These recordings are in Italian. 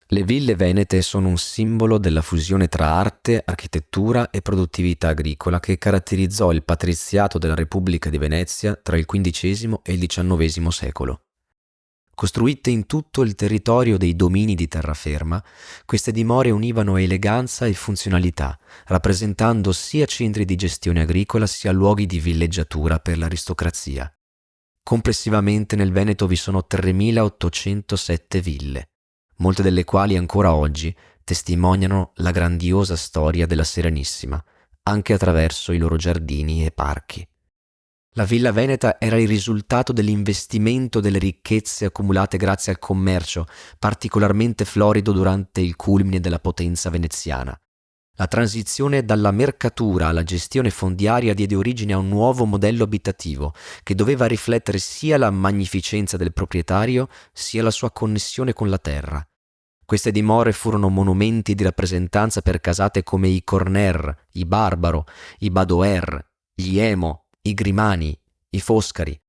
Le ville venete sono un simbolo della fusione tra arte, architettura e produttività agricola che caratterizzò il patriziato della Repubblica di Venezia tra il XV e il XIX secolo. Costruite in tutto il territorio dei domini di terraferma, queste dimore univano eleganza e funzionalità, rappresentando sia centri di gestione agricola sia luoghi di villeggiatura per l'aristocrazia. Complessivamente nel Veneto vi sono 3.807 ville, molte delle quali ancora oggi testimoniano la grandiosa storia della Serenissima, anche attraverso i loro giardini e parchi. La Villa Veneta era il risultato dell'investimento delle ricchezze accumulate grazie al commercio, particolarmente florido durante il culmine della potenza veneziana. La transizione dalla mercatura alla gestione fondiaria diede origine a un nuovo modello abitativo che doveva riflettere sia la magnificenza del proprietario sia la sua connessione con la terra. Queste dimore furono monumenti di rappresentanza per casate come i Corner, i Barbaro, i Badoer, gli Emo, i Grimani, i Foscari,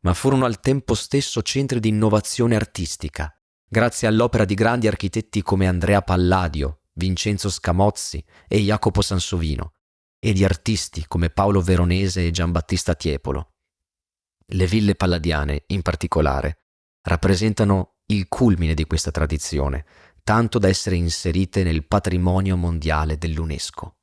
ma furono al tempo stesso centri di innovazione artistica, grazie all'opera di grandi architetti come Andrea Palladio, Vincenzo Scamozzi e Jacopo Sansovino, e di artisti come Paolo Veronese e Giambattista Tiepolo. Le ville palladiane, in particolare, rappresentano il culmine di questa tradizione, tanto da essere inserite nel patrimonio mondiale dell'UNESCO.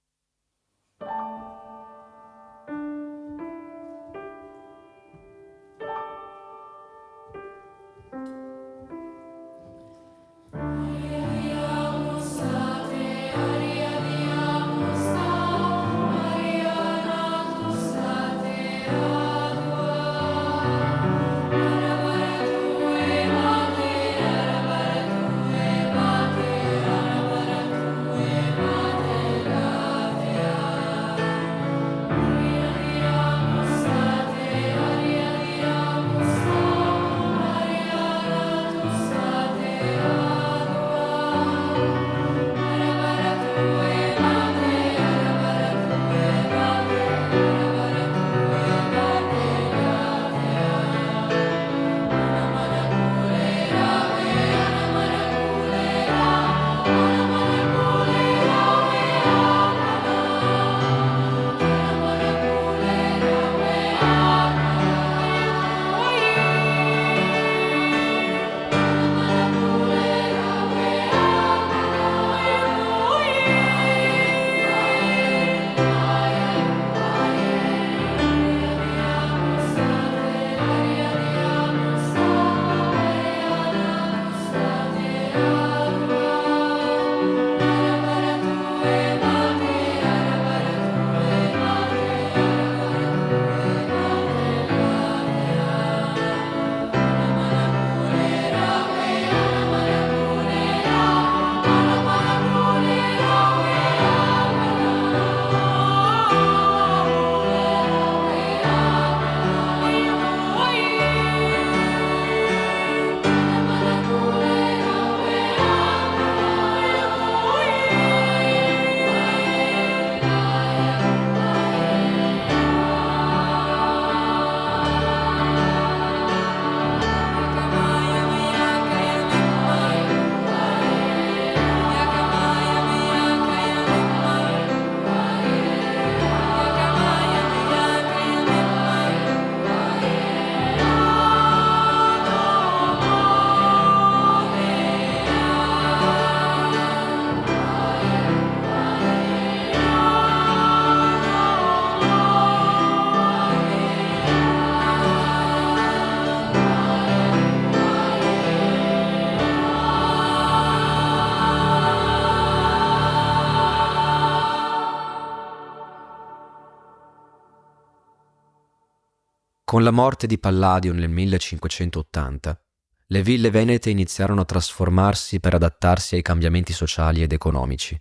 Con la morte di Palladio nel 1580, le ville venete iniziarono a trasformarsi per adattarsi ai cambiamenti sociali ed economici.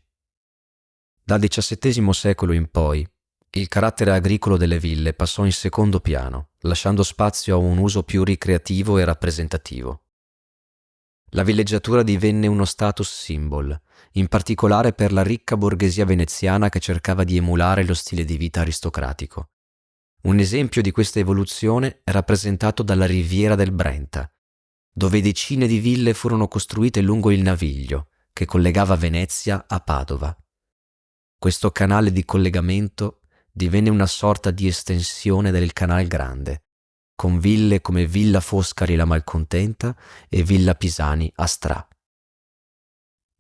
Dal XVII secolo in poi, il carattere agricolo delle ville passò in secondo piano, lasciando spazio a un uso più ricreativo e rappresentativo. La villeggiatura divenne uno status symbol, in particolare per la ricca borghesia veneziana che cercava di emulare lo stile di vita aristocratico. Un esempio di questa evoluzione è rappresentato dalla riviera del Brenta, dove decine di ville furono costruite lungo il Naviglio, che collegava Venezia a Padova. Questo canale di collegamento divenne una sorta di estensione del Canal Grande, con ville come Villa Foscari la Malcontenta e Villa Pisani a Stra.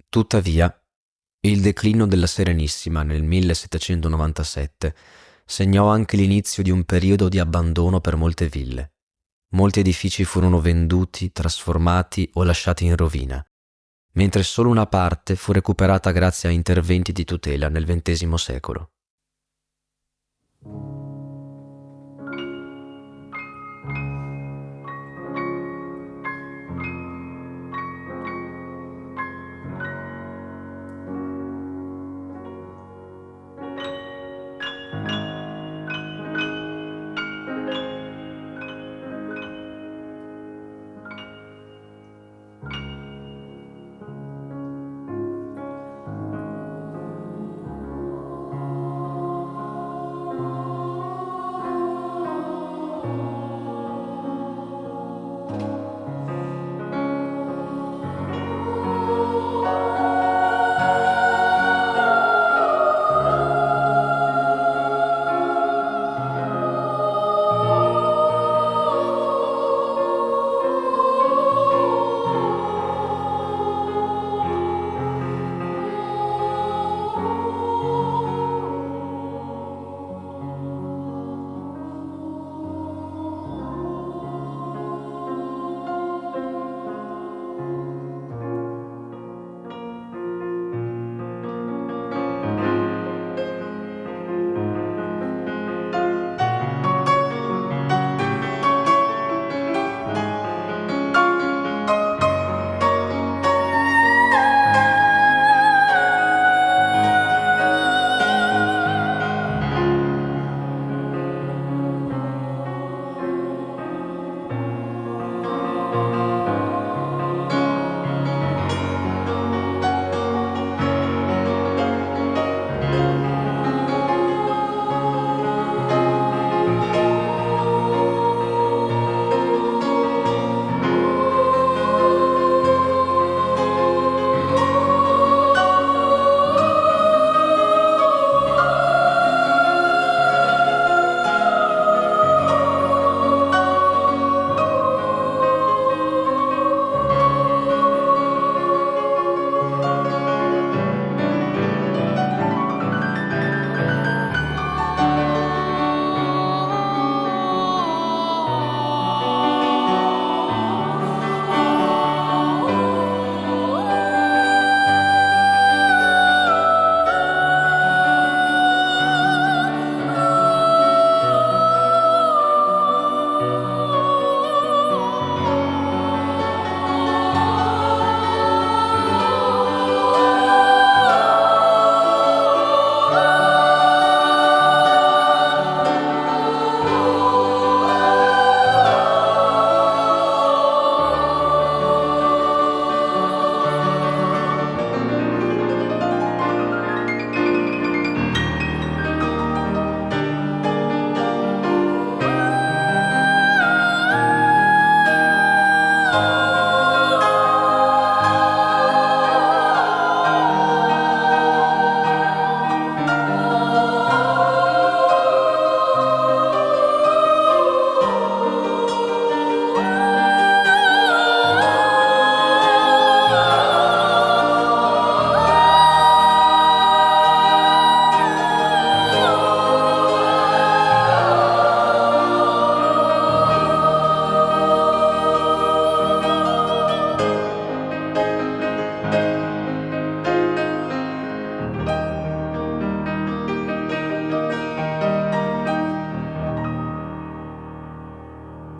Tuttavia, il declino della Serenissima nel 1797 segnò anche l'inizio di un periodo di abbandono per molte ville. Molti edifici furono venduti, trasformati o lasciati in rovina, mentre solo una parte fu recuperata grazie a interventi di tutela nel XX secolo.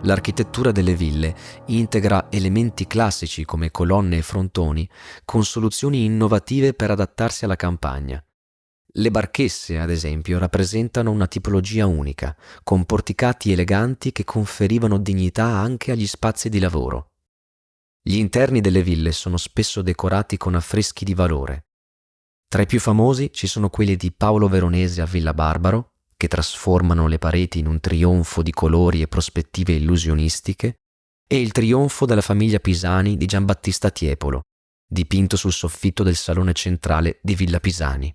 L'architettura delle ville integra elementi classici come colonne e frontoni con soluzioni innovative per adattarsi alla campagna. Le barchesse, ad esempio, rappresentano una tipologia unica, con porticati eleganti che conferivano dignità anche agli spazi di lavoro. Gli interni delle ville sono spesso decorati con affreschi di valore. Tra i più famosi ci sono quelli di Paolo Veronese a Villa Barbaro, che trasformano le pareti in un trionfo di colori e prospettive illusionistiche, e il trionfo della famiglia Pisani di Giambattista Tiepolo, dipinto sul soffitto del salone centrale di Villa Pisani.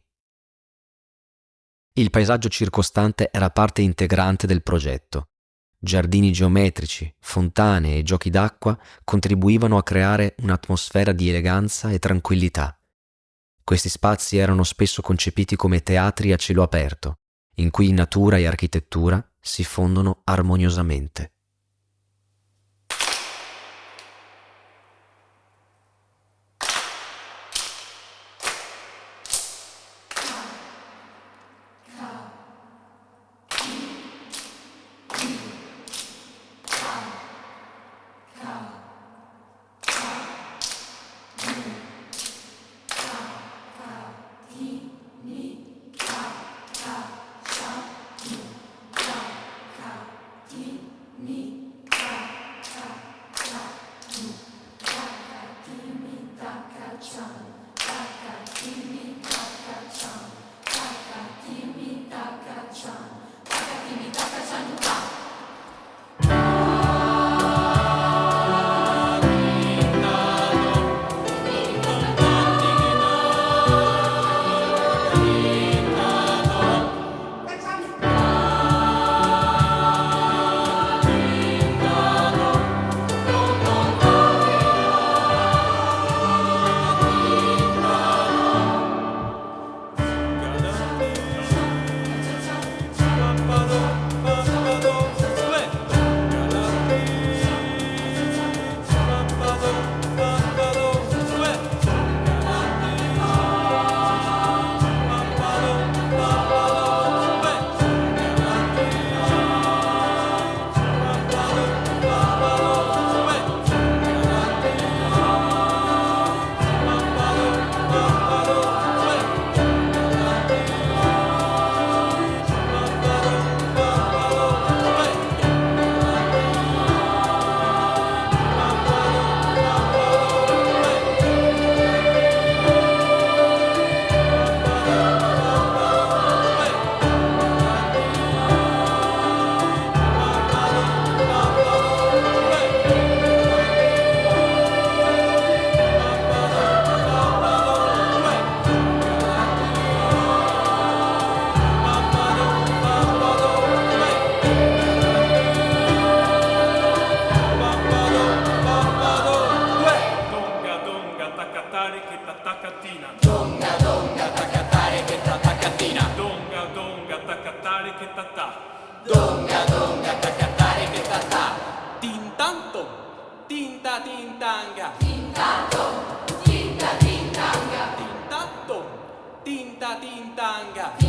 Il paesaggio circostante era parte integrante del progetto. Giardini geometrici, fontane e giochi d'acqua contribuivano a creare un'atmosfera di eleganza e tranquillità. Questi spazi erano spesso concepiti come teatri a cielo aperto, in cui natura e architettura si fondono armoniosamente. Donga donga taccatare che tatà. Tintanto, tinta tintanga. Tintanto, tinta tintanga. Tintanto, tinta tintanga.